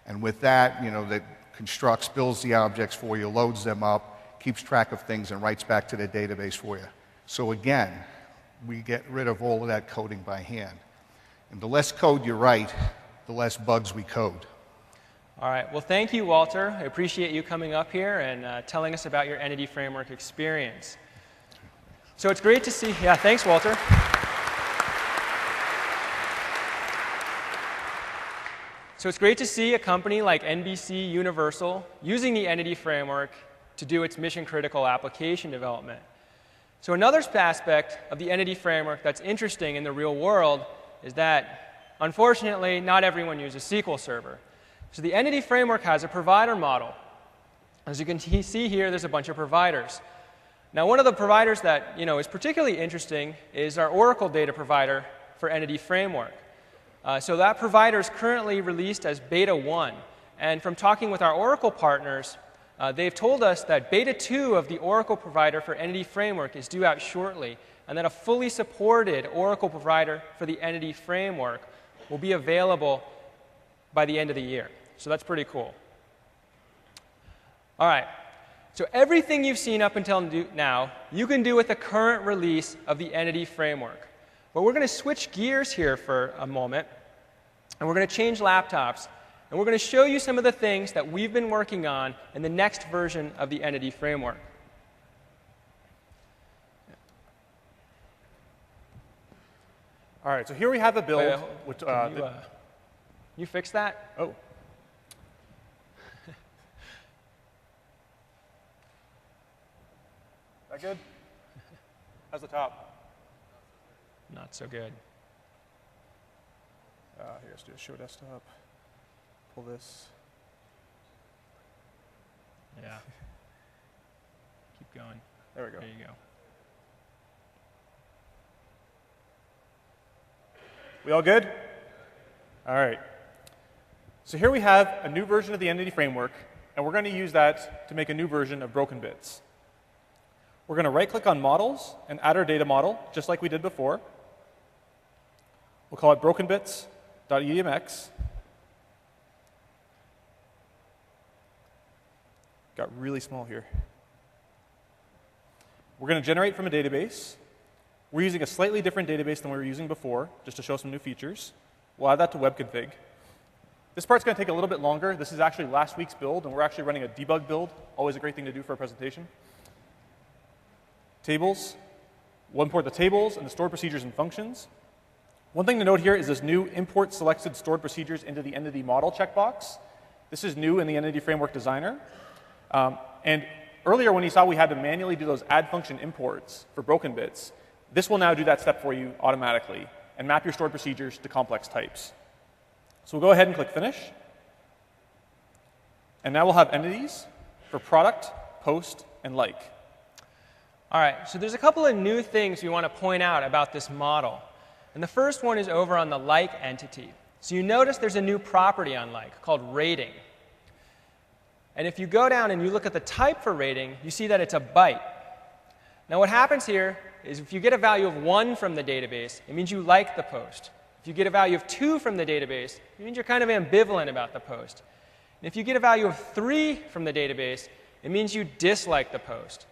And with that, that constructs, builds the objects for you, loads them up, keeps track of things, and writes back to the database for you. So again, we get rid of all of that coding by hand. And the less code you write, the less bugs we code. All right. Well, thank you, Walter. I appreciate you coming up here and telling us about your Entity Framework experience. So it's great to see. Yeah, thanks, Walter. So it's great to see a company like NBC Universal using the Entity Framework to do its mission-critical application development. So another aspect of the Entity Framework that's interesting in the real world is that, unfortunately, not everyone uses SQL Server. So the Entity Framework has a provider model. As you can see here, there's a bunch of providers. Now, one of the providers that is particularly interesting is our Oracle data provider for Entity Framework. So that provider is currently released as Beta 1. And from talking with our Oracle partners, they've told us that Beta 2 of the Oracle provider for Entity Framework is due out shortly, and that a fully supported Oracle provider for the Entity Framework will be available by the end of the year. So that's pretty cool. All right. So everything you've seen up until now, you can do with the current release of the Entity Framework. But we're going to switch gears here for a moment, and we're going to change laptops, and we're going to show you some of the things that we've been working on in the next version of the Entity Framework. All right, so here we have a build. You fix that? Oh. That good? How's the top? Not so good. Here, let's do a show desktop. Pull this. Yeah. Keep going. There we go. There you go. We all good? All right. So here we have a new version of the entity framework, and we're going to use that to make a new version of broken bits. We're going to right-click on models and add our data model, just like we did before. We'll call it brokenbits.edmx. Got really small here. We're going to generate from a database. We're using a slightly different database than we were using before, just to show some new features. We'll add that to webconfig. This part's going to take a little bit longer. This is actually last week's build, and we're actually running a debug build. Always a great thing to do for a presentation. Tables. We'll import the tables and the stored procedures and functions. One thing to note here is this new import selected stored procedures into the entity model checkbox. This is new in the entity framework designer. And earlier when you saw we had to manually do those add function imports for broken bits, this will now do that step for you automatically and map your stored procedures to complex types. So we'll go ahead and click Finish. And now we'll have entities for product, post, and like. All right, so there's a couple of new things we want to point out about this model. And the first one is over on the like entity. So you notice there's a new property on like called rating. And if you go down and you look at the type for rating, you see that it's a byte. Now what happens here is if you get a value of 1 from the database, it means you like the post. If you get a value of 2 from the database, it means you're kind of ambivalent about the post. And if you get a value of 3 from the database, it means you dislike the post.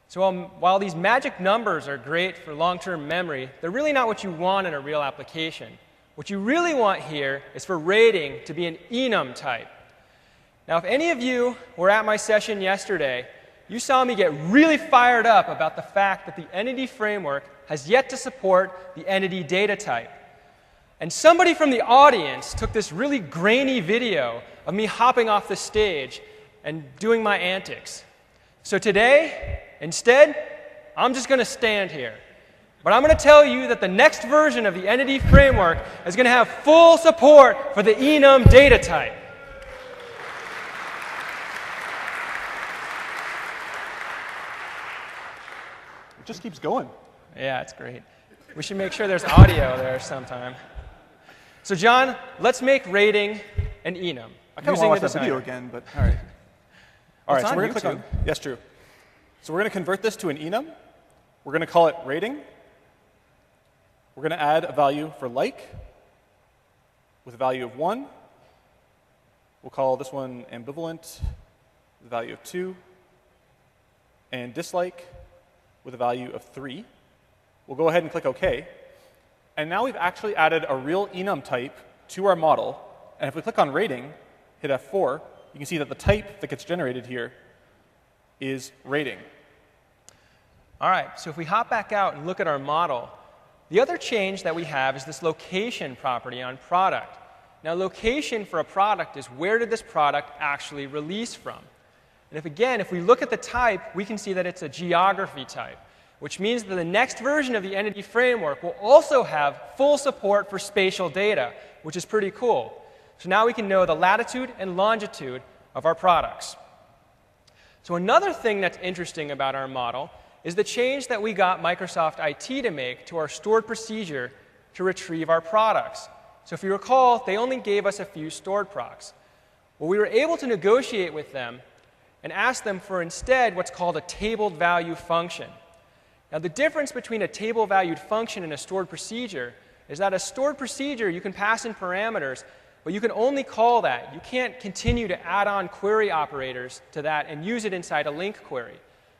So while these magic numbers are great for long-term memory, they're really not what you want in a real application. What you really want here is for rating to be an enum type. Now, if any of you were at my session yesterday, you saw me get really fired up about the fact that the entity framework has yet to support the entity data type. And somebody from the audience took this really grainy video of me hopping off the stage and doing my antics. So today, instead, I'm just going to stand here. But I'm going to tell you that the next version of the entity framework is going to have full support for the enum data type. It just keeps going. Yeah, it's great. We should make sure there's audio there sometime. So John, let's make rating an enum. I kind of want to watch that video again, but all right. All right, so we're going to click on, yes, true. So we're going to convert this to an enum. We're going to call it rating. We're going to add a value for like with a value of 1. We'll call this one ambivalent with a value of 2. And dislike with a value of 3. We'll go ahead and click OK. And now we've actually added a real enum type to our model. And if we click on rating, hit F4, you can see that the type that gets generated here is rating. All right, so if we hop back out and look at our model, the other change that we have is this location property on product. Now, location for a product is where did this product actually release from? And if we look at the type, we can see that it's a geography type, which means that the next version of the entity framework will also have full support for spatial data, which is pretty cool. So now we can know the latitude and longitude of our products. So another thing that's interesting about our model is the change that we got Microsoft IT to make to our stored procedure to retrieve our products. So if you recall, they only gave us a few stored procs. Well, we were able to negotiate with them and ask them for instead what's called a tabled value function. Now, the difference between a table-valued function and a stored procedure is that a stored procedure, you can pass in parameters, but you can only call that. You can't continue to add on query operators to that and use it inside a link query.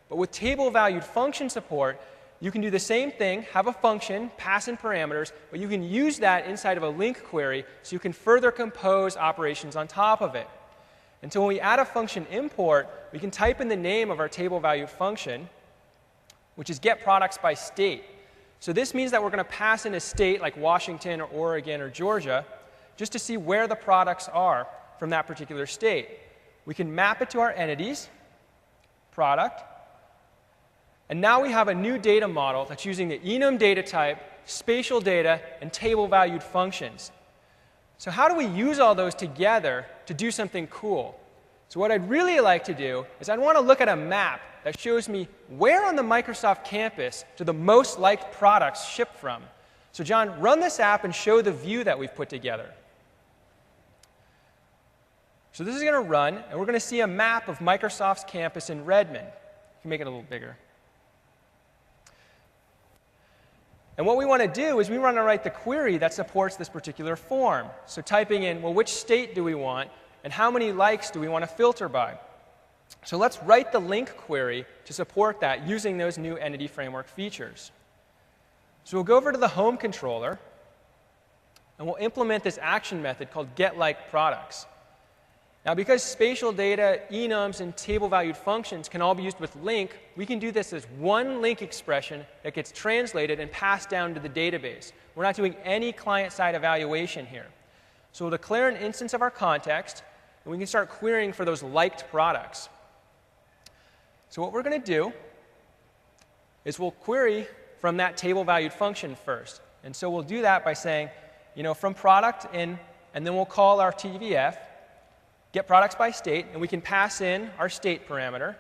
But with table-valued function support, you can do the same thing, have a function, pass in parameters, but you can use that inside of a link query so you can further compose operations on top of it. And so when we add a function import, we can type in the name of our table-valued function, which is get products by state. So this means that we're going to pass in a state like Washington or Oregon or Georgia just to see where the products are from that particular state. We can map it to our entities, product, and now we have a new data model that's using the enum data type, spatial data, and table-valued functions. So how do we use all those together to do something cool? So what I'd really like to do is I'd want to look at a map that shows me where on the Microsoft campus do the most liked products ship from. So John, run this app and show the view that we've put together. So this is going to run, and we're going to see a map of Microsoft's campus in Redmond. You can make it a little bigger. And what we want to do is we want to write the query that supports this particular form. So typing in, well, which state do we want, and how many likes do we want to filter by? So let's write the link query to support that using those new Entity Framework features. So we'll go over to the home controller, and we'll implement this action method called getLikeProducts. Now, because spatial data, enums, and table-valued functions can all be used with link, we can do this as one link expression that gets translated and passed down to the database. We're not doing any client-side evaluation here. So we'll declare an instance of our context, and we can start querying for those liked products. So what we're going to do is we'll query from that table-valued function first. And so we'll do that by saying, from product in, and then we'll call our TVF, get products by state, and we can pass in our state parameter.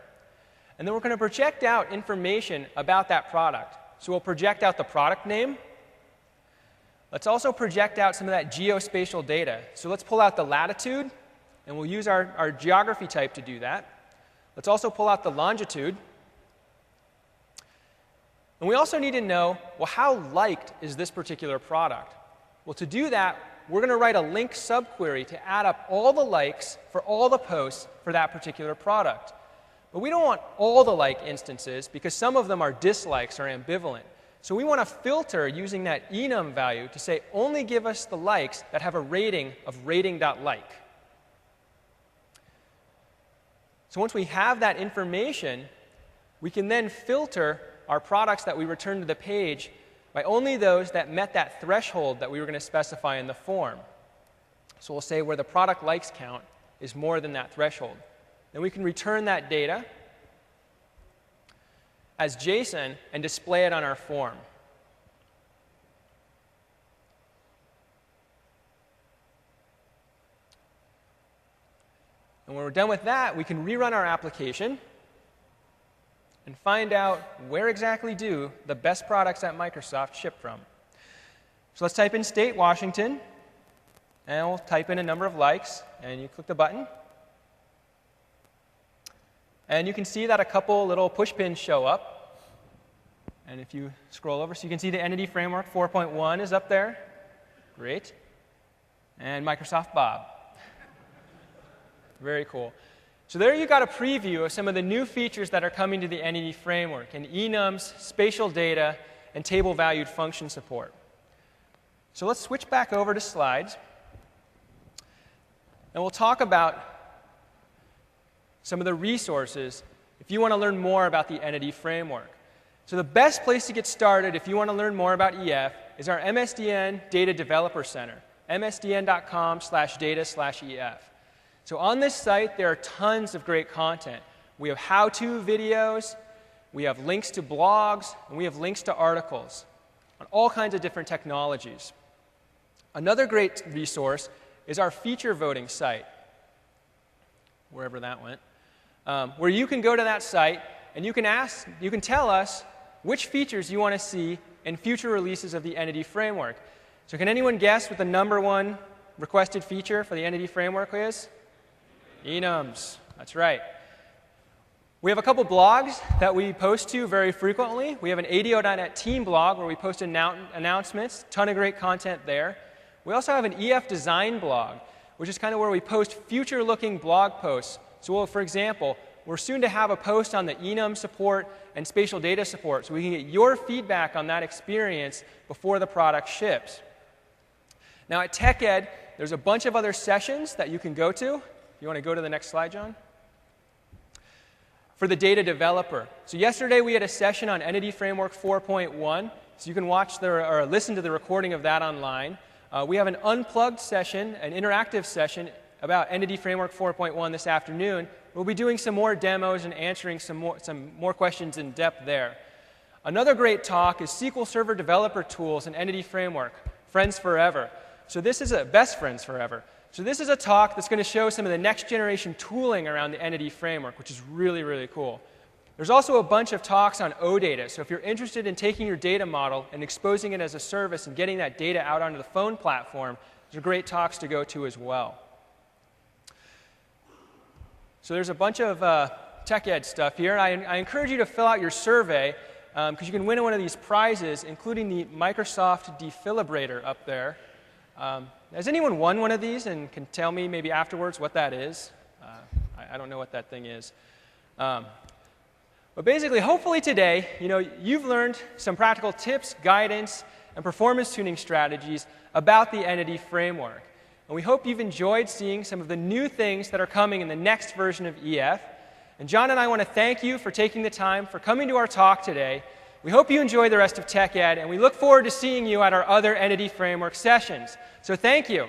And then we're going to project out information about that product. So we'll project out the product name. Let's also project out some of that geospatial data. So let's pull out the latitude, and we'll use our geography type to do that. Let's also pull out the longitude. And we also need to know, well, how liked is this particular product? Well, to do that, we're going to write a link subquery to add up all the likes for all the posts for that particular product. But we don't want all the like instances because some of them are dislikes or ambivalent. So we want to filter using that enum value to say only give us the likes that have a rating of rating.like. So once we have that information, we can then filter our products that we return to the page by only those that met that threshold that we were going to specify in the form. So we'll say where the product likes count is more than that threshold. Then we can return that data as JSON and display it on our form. And when we're done with that, we can rerun our application and find out where exactly do the best products at Microsoft ship from. So let's type in state Washington, and we'll type in a number of likes, and you click the button. And you can see that a couple little push pins show up. And if you scroll over, so you can see the Entity Framework 4.1 is up there. Great. And Microsoft Bob. Very cool. So there you got a preview of some of the new features that are coming to the Entity Framework in enums, spatial data, and table-valued function support. So let's switch back over to slides. And we'll talk about some of the resources if you want to learn more about the Entity Framework. So the best place to get started if you want to learn more about EF is our MSDN Data Developer Center, msdn.com/data/EF. So on this site, there are tons of great content. We have how-to videos, we have links to blogs, and we have links to articles on all kinds of different technologies. Another great resource is our feature voting site, wherever that went, where you can go to that site and you can tell us which features you want to see in future releases of the Entity Framework. So can anyone guess what the #1 requested feature for the Entity Framework is? Enums. That's right. We have a couple blogs that we post to very frequently. We have an ADO.NET team blog where we post announcements, ton of great content there. We also have an EF design blog, which is kind of where we post future-looking blog posts. So, for example, we're soon to have a post on the enum support and spatial data support, so we can get your feedback on that experience before the product ships. Now, at TechEd, there's a bunch of other sessions that you can go to. You want to go to the next slide, John? For the data developer. So yesterday we had a session on Entity Framework 4.1, so you can watch or listen to the recording of that online. We have an unplugged session, an interactive session about Entity Framework 4.1 this afternoon. We'll be doing some more demos and answering some more questions in depth there. Another great talk is SQL Server Developer Tools and Entity Framework, Friends Forever. So this is best friends forever. So this is a talk that's going to show some of the next generation tooling around the Entity Framework, which is really, really cool. There's also a bunch of talks on OData, so if you're interested in taking your data model and exposing it as a service and getting that data out onto the phone platform, these are great talks to go to as well. So there's a bunch of tech ed stuff here. I encourage you to fill out your survey because you can win one of these prizes, including the Microsoft Defibrillator up there. Has anyone won one of these and can tell me maybe afterwards what that is? I don't know what that thing is. But basically, hopefully today, you've learned some practical tips, guidance, and performance tuning strategies about the Entity Framework. And we hope you've enjoyed seeing some of the new things that are coming in the next version of EF. And John and I want to thank you for taking the time for coming to our talk today. We hope you enjoy the rest of Tech Ed, and we look forward to seeing you at our other Entity Framework sessions. So thank you.